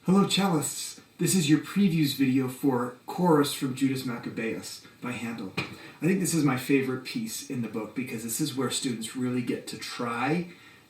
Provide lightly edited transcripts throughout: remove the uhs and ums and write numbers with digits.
Hello cellists, this is your previews video for Chorus from Judas Maccabaeus by Handel. I think this is my favorite piece in the book because this is where students really get to try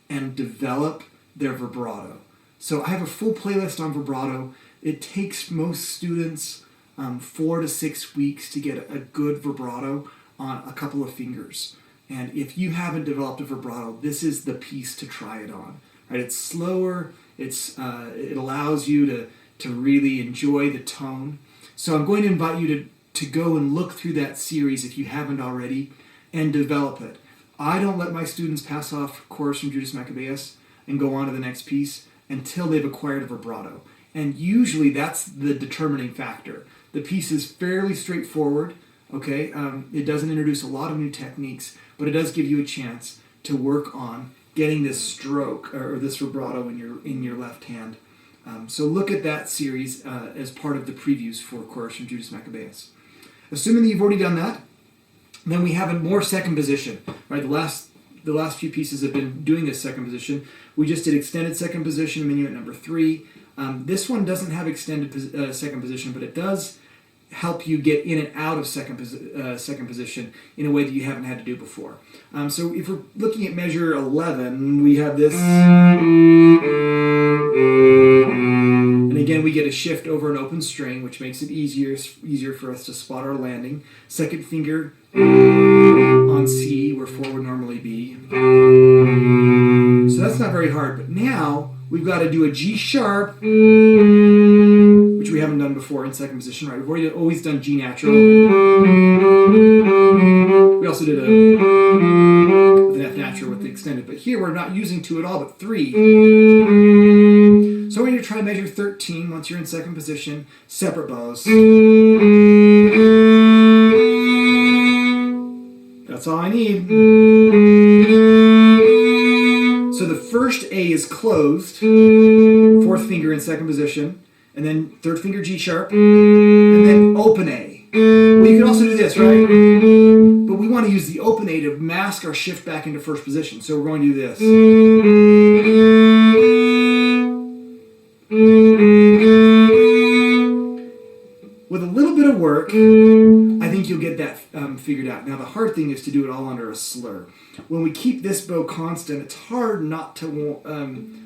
and develop their vibrato. So I have a full playlist on vibrato. It takes most students 4 to 6 weeks to get a good vibrato on a couple of fingers. And if you haven't developed a vibrato, this is the piece to try it on. Right? It's slower. It allows you to really enjoy the tone. So I'm going to invite you to go and look through that series if you haven't already and develop it. I don't let my students pass off Chorus from Judas Maccabaeus and go on to the next piece until they've acquired a vibrato. And usually that's the determining factor. The piece is fairly straightforward, okay? It doesn't introduce a lot of new techniques, but it does give you a chance to work on getting this stroke or this vibrato in your left hand. So look at that series as part of the previews for Chorus from Judas Maccabaeus. Assuming that you've already done that, then we have a more second position. Right, the last few pieces have been doing this second position. We just did extended second position, minuet number 3. This one doesn't have extended second position, but it does help you get in and out of second position in a way that you haven't had to do before. So if we're looking at measure 11, we have this. And again, we get a shift over an open string, which makes it easier for us to spot our landing. Second finger on C, where 4 would normally be. So that's not very hard, but now we've got to do a G sharp, which we haven't done before in second position, right? We've always done G natural. We also did an F natural with the extended, but here we're not using 2 at all, but 3. So we're going to try measure 13 once you're in second position, separate bows. That's all I need. So the first A is closed, 4th finger in second position, and then 3rd finger G sharp, and then open A. Well, you can also do this, right? But we want to use the open A to mask our shift back into first position. So we're going to do this. With a little bit of work, I think you'll get that figured out. Now the hard thing is to do it all under a slur. When we keep this bow constant, it's hard not to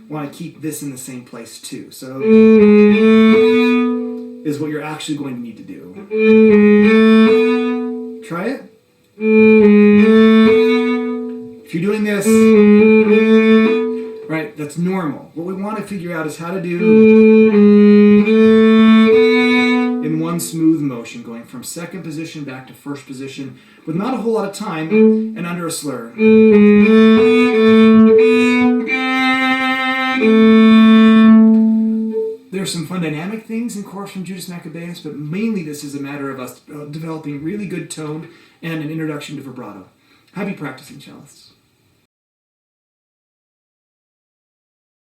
want to keep this in the same place too. So is what you're actually going to need to do. Try it. If you're doing this, right, that's normal. What we want to figure out is how to do in one smooth motion, going from second position back to first position with not a whole lot of time and under a slur. There's some fun dynamic things in Chorus from Judas Maccabaeus, but mainly this is a matter of us developing really good tone and an introduction to vibrato. Happy practicing, cellists.